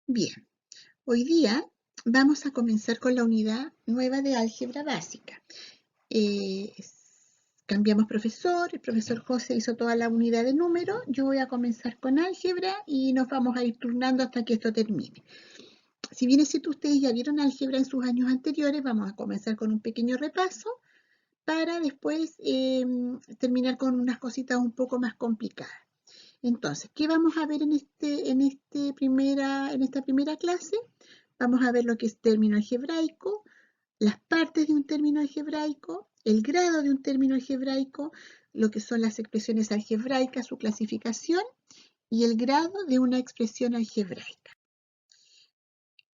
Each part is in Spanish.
Bien, hoy día vamos a comenzar con la unidad nueva de álgebra básica. Cambiamos profesor, el profesor José hizo toda la unidad de número, yo voy a comenzar con álgebra y nos vamos a ir turnando hasta que esto termine. Si bien es cierto, ustedes ya vieron álgebra en sus años anteriores, vamos a comenzar con un pequeño repaso para después terminar con unas cositas un poco más complicadas. Entonces, ¿qué vamos a ver en esta primera clase? Vamos a ver lo que es término algebraico, las partes de un término algebraico, el grado de un término algebraico, lo que son las expresiones algebraicas, su clasificación y el grado de una expresión algebraica.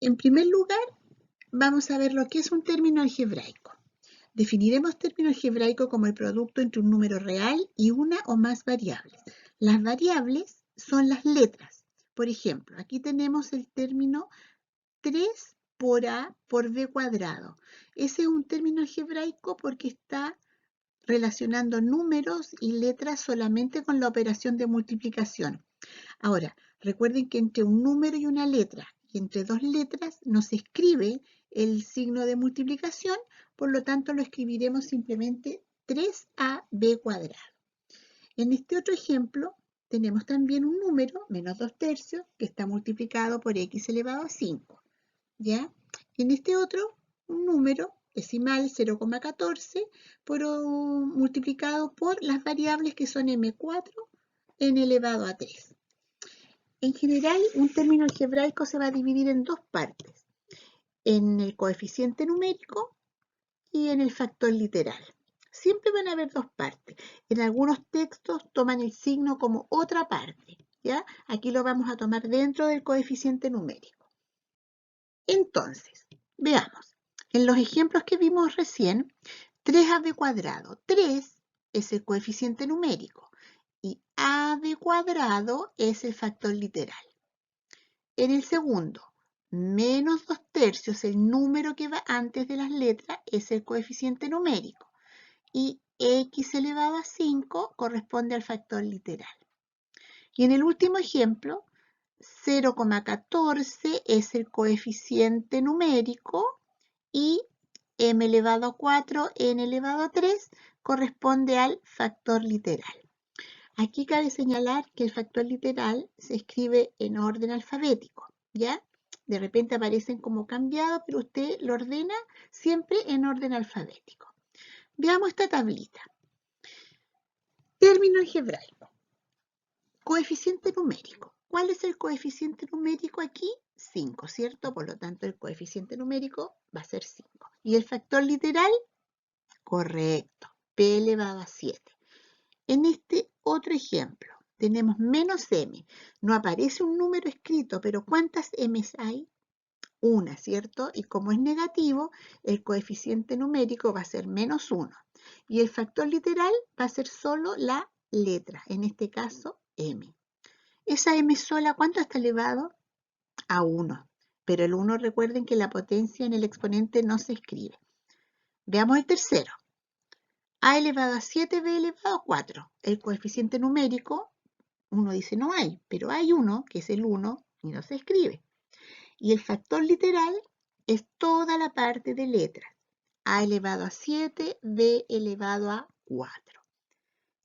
En primer lugar, vamos a ver lo que es un término algebraico. Definiremos término algebraico como el producto entre un número real y una o más variables. Las variables son las letras. Por ejemplo, aquí tenemos el término 3 por A por B cuadrado. Ese es un término algebraico porque está relacionando números y letras solamente con la operación de multiplicación. Ahora, recuerden que entre un número y una letra y entre dos letras no se escribe el signo de multiplicación, por lo tanto lo escribiremos simplemente 3ab cuadrado. En este otro ejemplo tenemos también un número, menos 2 tercios, que está multiplicado por x elevado a 5. ¿Ya? En este otro, un número decimal 0,14 multiplicado por las variables que son m4 n elevado a 3. En general, un término algebraico se va a dividir en dos partes, en el coeficiente numérico y en el factor literal. Siempre van a haber dos partes. En algunos textos toman el signo como otra parte, ¿ya? Aquí lo vamos a tomar dentro del coeficiente numérico. Entonces, veamos. En los ejemplos que vimos recién, 3ab cuadrado. 3 es el coeficiente numérico y ab cuadrado es el factor literal. En el segundo, menos 2 tercios, el número que va antes de las letras, es el coeficiente numérico. Y x elevado a 5 corresponde al factor literal. Y en el último ejemplo, 0,14 es el coeficiente numérico y m elevado a 4, n elevado a 3 corresponde al factor literal. Aquí cabe señalar que el factor literal se escribe en orden alfabético, ¿ya? De repente aparecen como cambiados, pero usted lo ordena siempre en orden alfabético. Veamos esta tablita. Término algebraico. Coeficiente numérico. ¿Cuál es el coeficiente numérico aquí? 5, ¿cierto? Por lo tanto, el coeficiente numérico va a ser 5. ¿Y el factor literal? Correcto, p elevado a 7. En este otro ejemplo, tenemos menos m. No aparece un número escrito, pero ¿cuántas m's hay? Una, ¿cierto? Y como es negativo, el coeficiente numérico va a ser menos 1. Y el factor literal va a ser solo la letra, en este caso m. Esa m sola, ¿cuánto está elevado? A 1. Pero el 1, recuerden que la potencia en el exponente no se escribe. Veamos el tercero. A elevado a 7, b elevado a 4. El coeficiente numérico, uno dice no hay, pero hay uno, que es el 1, y no se escribe. Y el factor literal es toda la parte de letras. A elevado a 7, b elevado a 4.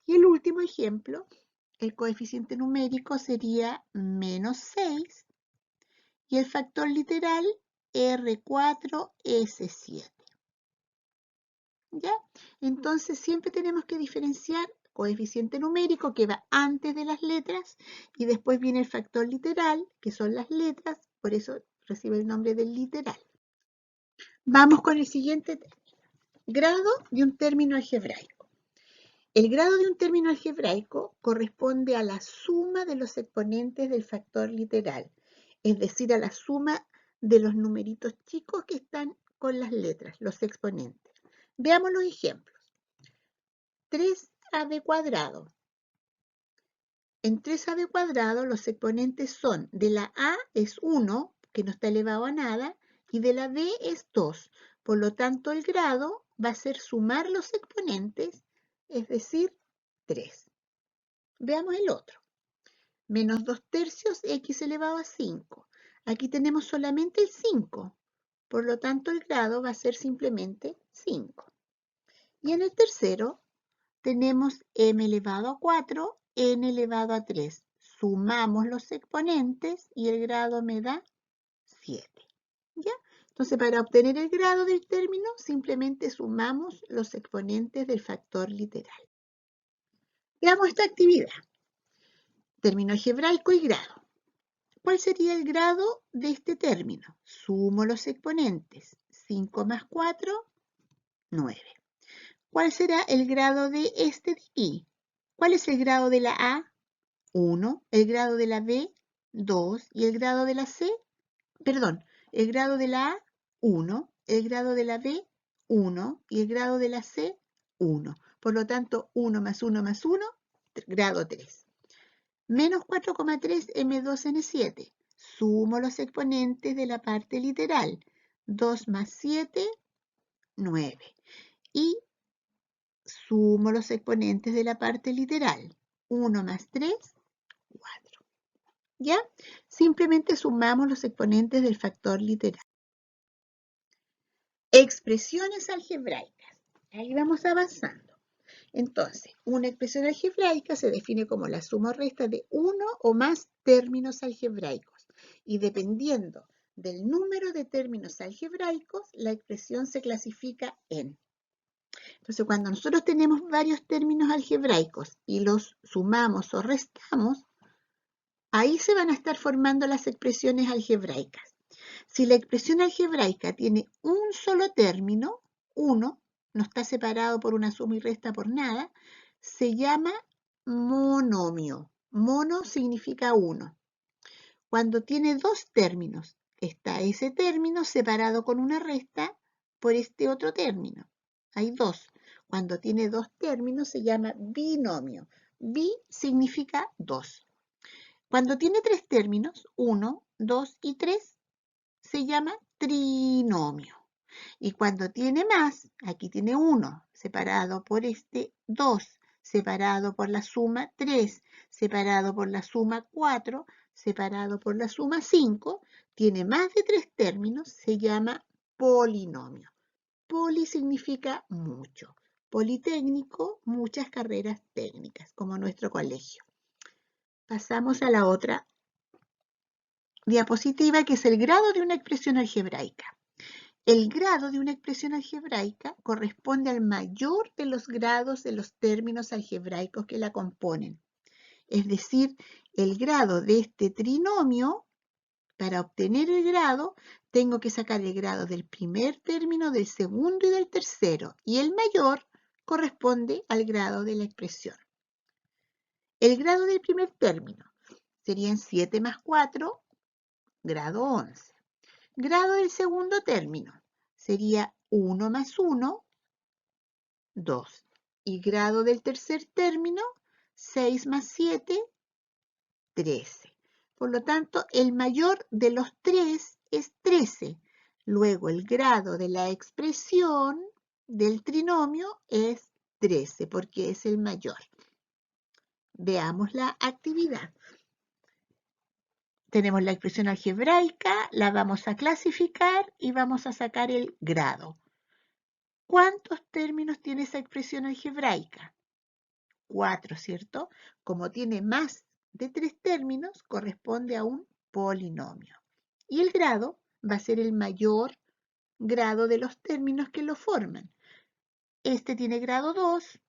Y el último ejemplo, el coeficiente numérico sería menos 6 y el factor literal R4S7. ¿Ya? Entonces siempre tenemos que diferenciar coeficiente numérico que va antes de las letras y después viene el factor literal, que son las letras, por eso recibe el nombre del literal. Vamos con el siguiente término. Grado de un término algebraico. El grado de un término algebraico corresponde a la suma de los exponentes del factor literal, es decir, a la suma de los numeritos chicos que están con las letras, los exponentes. Veamos los ejemplos. 3ab cuadrado. En 3ab cuadrado los exponentes son de la a es 1, que no está elevado a nada, y de la b es 2. Por lo tanto, el grado va a ser sumar los exponentes, es decir, 3. Veamos el otro. Menos 2 tercios x elevado a 5. Aquí tenemos solamente el 5, por lo tanto el grado va a ser simplemente 5. Y en el tercero tenemos m elevado a 4, n elevado a 3. Sumamos los exponentes y el grado me da 7. ¿Ya? Entonces, para obtener el grado del término, simplemente sumamos los exponentes del factor literal. Veamos esta actividad. Término algebraico y grado. ¿Cuál sería el grado de este término? Sumo los exponentes. 5 más 4, 9. ¿Cuál será el grado de este de aquí? ¿Cuál es el grado de la A? 1. ¿El grado de la B? 2. ¿Y el grado de la C? Perdón, el grado de la A, 1. El grado de la B, 1. Y el grado de la C, 1. Por lo tanto, 1 más 1 más 1, grado 3. Menos 4,3 M2N7. Sumo los exponentes de la parte literal. 2 más 7, 9. Y sumo los exponentes de la parte literal. 1 más 3, 4. ¿Ya? Simplemente sumamos los exponentes del factor literal. Expresiones algebraicas. Ahí vamos avanzando. Entonces, una expresión algebraica se define como la suma o resta de uno o más términos algebraicos. Y dependiendo del número de términos algebraicos, la expresión se clasifica en. Entonces, cuando nosotros tenemos varios términos algebraicos y los sumamos o restamos, ahí se van a estar formando las expresiones algebraicas. Si la expresión algebraica tiene un solo término, 1, no está separado por una suma y resta por nada, se llama monomio. Mono significa 1. Cuando tiene dos términos, está ese término separado con una resta por este otro término. Hay dos. Cuando tiene dos términos se llama binomio. Bi significa 2. Cuando tiene tres términos, 1, 2 y 3, se llama trinomio. Y cuando tiene más, aquí tiene 1, separado por este 2, separado por la suma 3, separado por la suma 4, separado por la suma 5, tiene más de 3 términos, se llama polinomio. Poli significa mucho. Politécnico, muchas carreras técnicas, como nuestro colegio. Pasamos a la otra diapositiva, que es el grado de una expresión algebraica. El grado de una expresión algebraica corresponde al mayor de los grados de los términos algebraicos que la componen. Es decir, el grado de este trinomio, para obtener el grado, tengo que sacar el grado del primer término, del segundo y del tercero, y el mayor corresponde al grado de la expresión. El grado del primer término serían 7 más 4, grado 11. Grado del segundo término sería 1 más 1, 2. Y grado del tercer término, 6 más 7, 13. Por lo tanto, el mayor de los tres es 13. Luego, el grado de la expresión del trinomio es 13, porque es el mayor. Veamos la actividad. Tenemos la expresión algebraica, la vamos a clasificar y vamos a sacar el grado. ¿Cuántos términos tiene esa expresión algebraica? 4, ¿cierto? Como tiene más de 3 términos, corresponde a un polinomio. Y el grado va a ser el mayor grado de los términos que lo forman. Este tiene grado 2,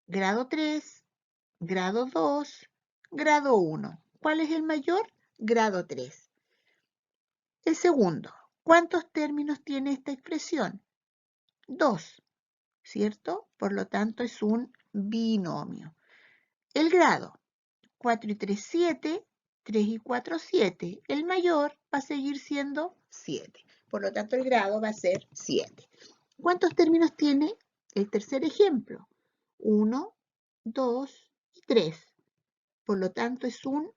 grado 3, grado 2, grado 1. ¿Cuál es el mayor? Grado 3. El segundo, ¿cuántos términos tiene esta expresión? 2, ¿cierto? Por lo tanto, es un binomio. El grado, 4 y 3, 7, 3 y 4, 7. El mayor va a seguir siendo 7. Por lo tanto, el grado va a ser 7. ¿Cuántos términos tiene el tercer ejemplo? 1, 2 y 3. Por lo tanto, es un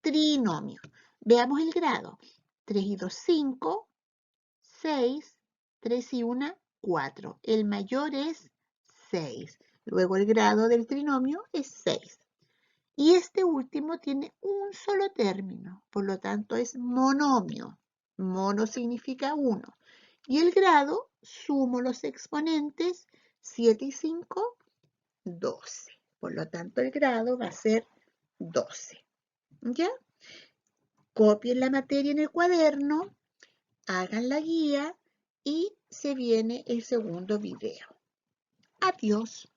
trinomio. Veamos el grado. 3 y 2, 5, 6, 3 y 1, 4. El mayor es 6. Luego el grado del trinomio es 6. Y este último tiene un solo término, por lo tanto es monomio. Mono significa 1. Y el grado, sumo los exponentes, 7 y 5, 12. Por lo tanto, el grado va a ser 12. ¿Ya? Copien la materia en el cuaderno, hagan la guía y se viene el segundo video. Adiós.